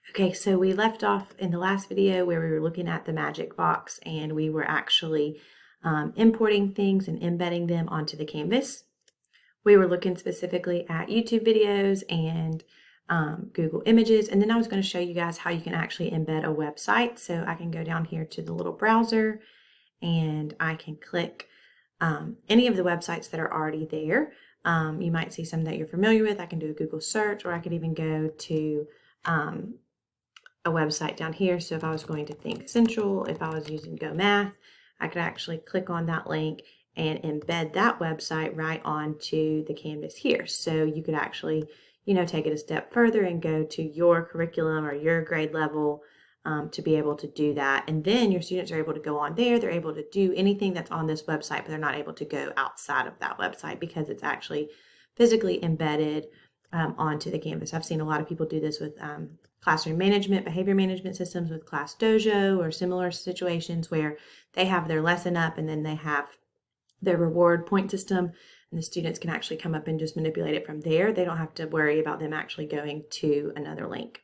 Okay, so we left off in the last video where we were looking at the magic box and we were actually importing things and embedding them onto the canvas. We were looking specifically at YouTube videos and Google Images, and then I was going to show you guys how you can actually embed a website. So I can go down here to the little browser and I can click any of the websites that are already there. You might see some that you're familiar with. I can do a Google search, or I could even go to a website down here. So if I was going to Think Central, if I was using Go Math, I could actually click on that link and embed that website right onto the canvas here. So you could actually, take it a step further and go to your curriculum or your grade level to be able to do that. And then your students are able to go on there. They're able to do anything that's on this website, but they're not able to go outside of that website because it's actually physically embedded onto the canvas. I've seen a lot of people do this with classroom management, behavior management systems with Class Dojo or similar situations where they have their lesson up and then they have their reward point system, and the students can actually come up and just manipulate it from there. They don't have to worry about them actually going to another link.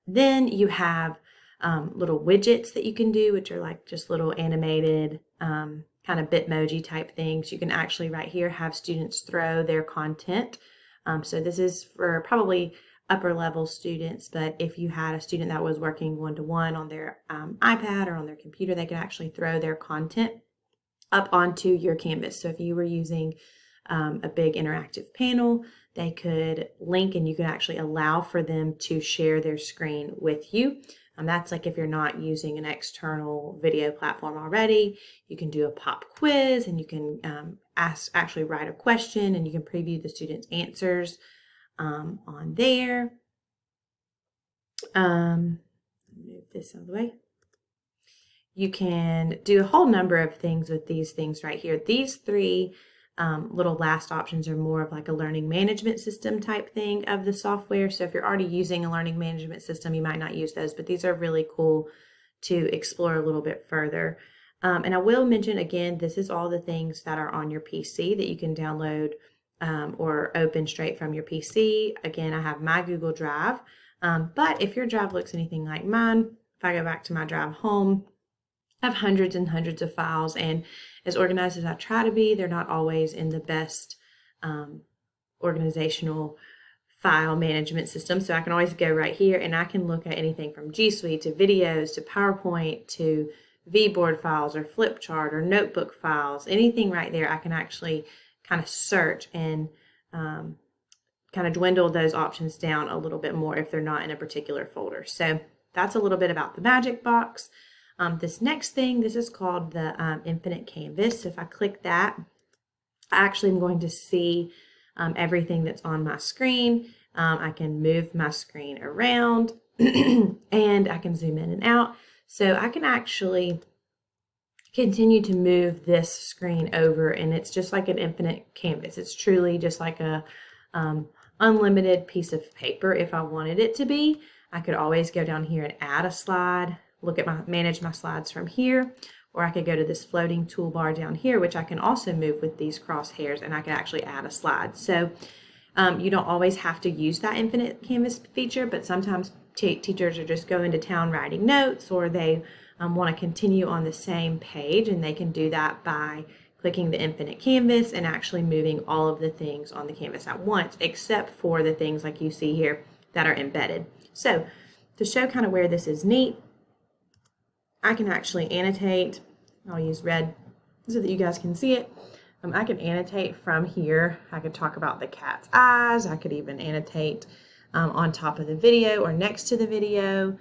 Then you have little widgets that you can do, which are like just little animated kind of Bitmoji type things. You can actually right here have students throw their content. So this is for probably upper level students, but if you had a student that was working one-to-one on their iPad or on their computer, they could actually throw their content up onto your canvas. So if you were using a big interactive panel, they could link and you could actually allow for them to share their screen with you. That's like if you're not using an external video platform already, you can do a pop quiz and you can actually write a question and you can preview the students' answers on there. Move this out of the way. You can do a whole number of things with these things right here. These three little last options are more of like a learning management system type thing of the software. So if you're already using a learning management system, you might not use those, but these are really cool to explore a little bit further. And I will mention again, this is all the things that are on your PC that you can download or open straight from your PC. Again, I have my Google Drive, but if your drive looks anything like mine, if I go back to my drive home, I have hundreds and hundreds of files, and as organized as I try to be, they're not always in the best organizational file management system. So I can always go right here and I can look at anything from G Suite to videos to PowerPoint to VBoard files or flip chart or notebook files, anything right there. I can actually kind of search and kind of dwindle those options down a little bit more if they're not in a particular folder. So that's a little bit about the Magic Box. This next thing, this is called the Infinite Canvas. So if I click that, I actually am going to see everything that's on my screen. I can move my screen around and I can zoom in and out. So I can actually continue to move this screen over, and it's just like an infinite canvas. It's truly just like a unlimited piece of paper if I wanted it to be. I could always go down here and add a slide, manage my slides from here, or I could go to this floating toolbar down here, which I can also move with these crosshairs, and I can actually add a slide. So you don't always have to use that infinite canvas feature, but sometimes teachers are just going to town writing notes, or they want to continue on the same page, and they can do that by clicking the infinite canvas and actually moving all of the things on the canvas at once, except for the things like you see here that are embedded. So to show kind of where this is neat, I can actually annotate. I'll use red so that you guys can see it. I can annotate from here. I could talk about the cat's eyes. I could even annotate on top of the video or next to the video.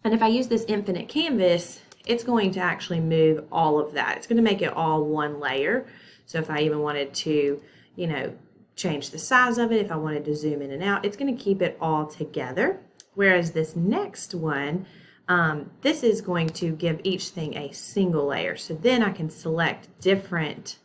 And if I use this infinite canvas, it's going to actually move all of that. It's going to make it all one layer. So if I even wanted to, change the size of it, if I wanted to zoom in and out, it's going to keep it all together. Whereas this next one, this is going to give each thing a single layer. So then I can select different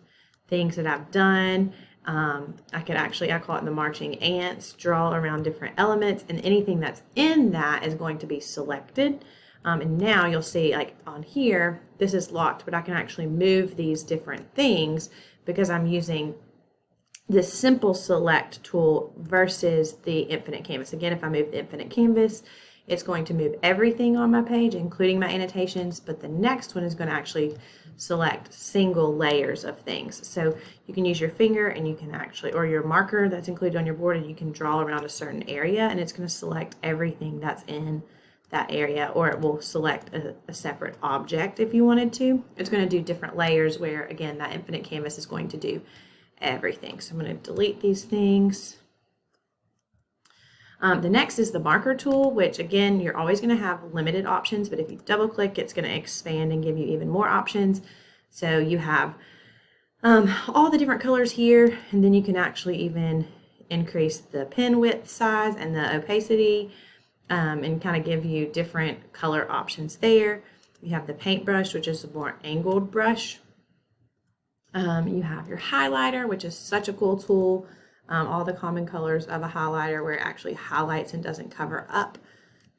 things that I've done. I could actually, I call it the marching ants, draw around different elements, and anything that's in that is going to be selected. And now you'll see like on here, this is locked, but I can actually move these different things because I'm using this simple select tool versus the infinite canvas. Again, if I move the infinite canvas, it's going to move everything on my page, including my annotations, but the next one is going to actually select single layers of things. So you can use your finger and you can actually, or your marker that's included on your board, and you can draw around a certain area and it's going to select everything that's in that area, or it will select a separate object if you wanted to. It's going to do different layers where, again, that infinite canvas is going to do everything. So I'm going to delete these things. The next is the marker tool, which again, you're always going to have limited options, but if you double click, it's going to expand and give you even more options. So you have all the different colors here, and then you can actually even increase the pen width size and the opacity, and kind of give you different color options there. You have the paintbrush, which is a more angled brush. You have your highlighter, which is such a cool tool. All the common colors of a highlighter where it actually highlights and doesn't cover up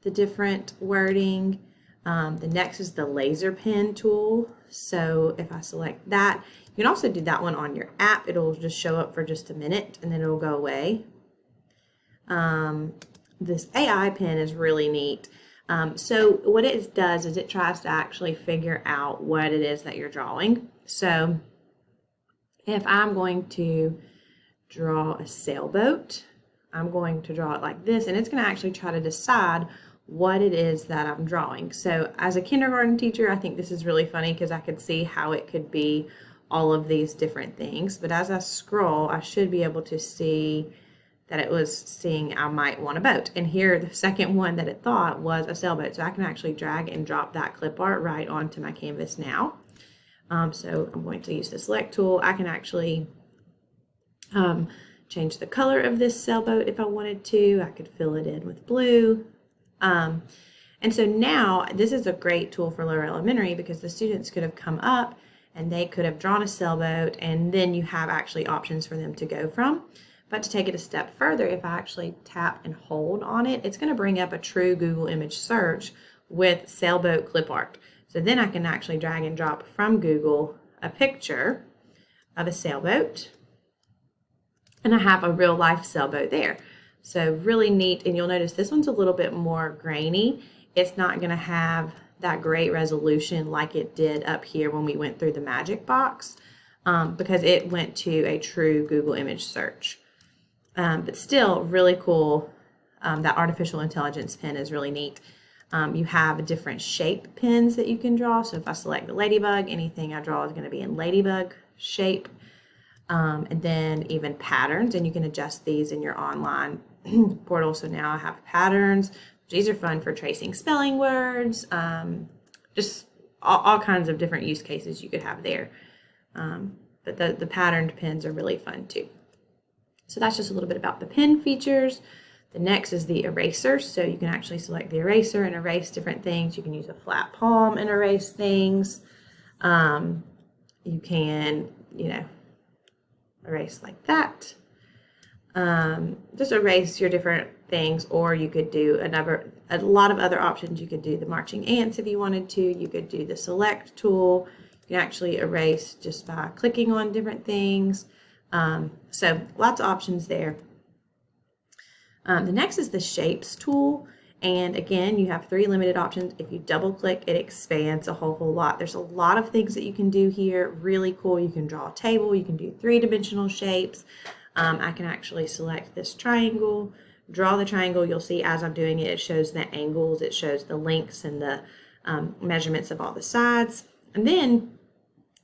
the different wording. The next is the laser pen tool. So if I select that, you can also do that one on your app. It'll just show up for just a minute and then it'll go away. This AI pen is really neat. So what it does is it tries to actually figure out what it is that you're drawing. So if I'm going to draw a sailboat, I'm going to draw it like this, and it's going to actually try to decide what it is that I'm drawing. So as a kindergarten teacher, I think this is really funny because I could see how it could be all of these different things. But as I scroll, I should be able to see that it was seeing I might want a boat. And here, the second one that it thought was a sailboat. So I can actually drag and drop that clip art right onto my canvas now. So I'm going to use the select tool. I can actually change the color of this sailboat if I wanted to. I could fill it in with blue. And so now this is a great tool for lower elementary because the students could have come up and they could have drawn a sailboat, and then you have actually options for them to go from. But to take it a step further, if I actually tap and hold on it, it's going to bring up a true Google image search with sailboat clip art. So then I can actually drag and drop from Google a picture of a sailboat, and I have a real life sailboat there. So really neat, and you'll notice this one's a little bit more grainy. It's not going to have that great resolution like it did up here when we went through the magic box, because it went to a true Google image search. But still really cool. That artificial intelligence pen is really neat. You have different shape pens that you can draw. So if I select the ladybug, anything I draw is going to be in ladybug shape. And then even patterns, and you can adjust these in your online portal. So now I have patterns. These are fun for tracing spelling words, just all kinds of different use cases you could have there. But the patterned pens are really fun too. So that's just a little bit about the pen features. The next is the eraser. So you can actually select the eraser and erase different things. You can use a flat palm and erase things. You can, erase like that. Just erase your different things, or you could do a lot of other options. You could do the marching ants if you wanted to. You could do the select tool. You can actually erase just by clicking on different things. So lots of options there. The next is the shapes tool. And again, you have 3 limited options. If you double click, it expands a whole lot. There's a lot of things that you can do here. Really cool. You can draw a table. You can do 3-dimensional shapes. I can actually select this triangle, draw the triangle. You'll see as I'm doing it, it shows the angles. It shows the lengths and the measurements of all the sides. And then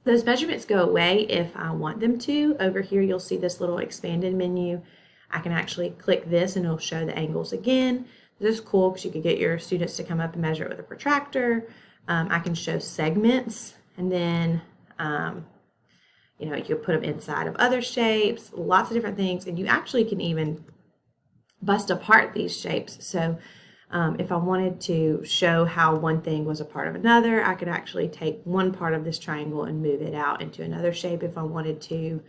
those measurements go away if I want them to. Over here, you'll see this little expanded menu. I can actually click this and it'll show the angles again. This is cool because you could get your students to come up and measure it with a protractor. I can show segments, and then you can put them inside of other shapes, lots of different things, and you actually can even bust apart these shapes. So if I wanted to show how one thing was a part of another, I could actually take one part of this triangle and move it out into another shape if I wanted to.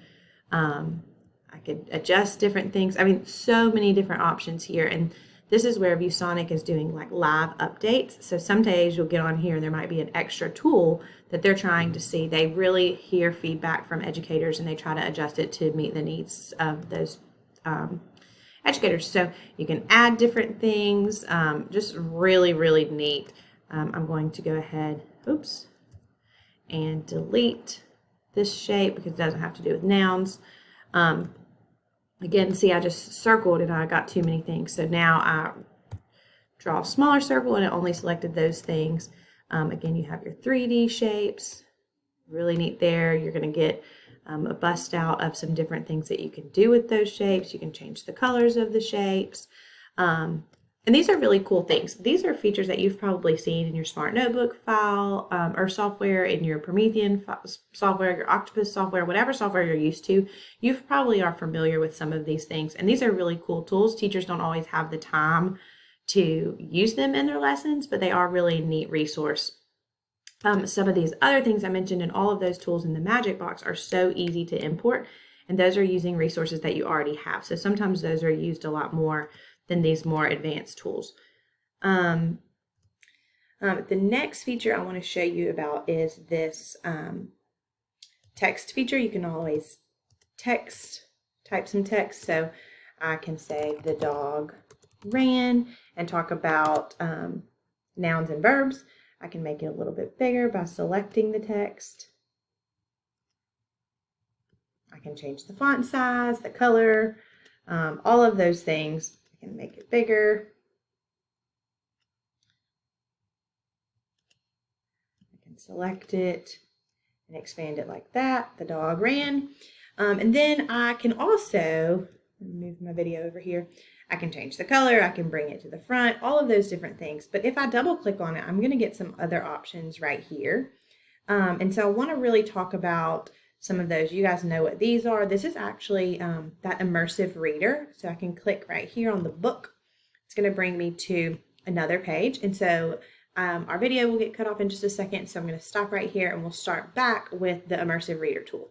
I could adjust different things. I mean, so many different options here. And This is where ViewSonic is doing like live updates. So some days you'll get on here and there might be an extra tool that they're trying to see. They really hear feedback from educators and they try to adjust it to meet the needs of those educators. So you can add different things, just really, really neat. I'm going to go ahead, and delete this shape because it doesn't have to do with nouns. Again, see, I just circled and I got too many things. So now I draw a smaller circle and it only selected those things. Again, you have your 3D shapes. Really neat there. You're going to get a bust out of some different things that you can do with those shapes. You can change the colors of the shapes. And these are really cool things. These are features that you've probably seen in your Smart Notebook file or software, in your Promethean software, your Octopus software, whatever software you're used to. You probably are familiar with some of these things. And these are really cool tools. Teachers don't always have the time to use them in their lessons, but they are really a neat resource. Some of these other things I mentioned and all of those tools in the Magic Box are so easy to import. And those are using resources that you already have. So sometimes those are used a lot more than these more advanced tools. The next feature I want to show you about is this text feature. You can always type some text. So I can say the dog ran and talk about nouns and verbs. I can make it a little bit bigger by selecting the text. I can change the font size, the color, all of those things. I can make it bigger. I can select it and expand it like that. The dog ran. And then I can also move my video over here. I can change the color. I can bring it to the front, all of those different things. But if I double click on it, I'm going to get some other options right here. And so I want to really talk about some of those. You guys know what these are. This is actually that immersive reader. So I can click right here on the book. It's going to bring me to another page. And so our video will get cut off in just a second. So I'm going to stop right here and we'll start back with the immersive reader tool.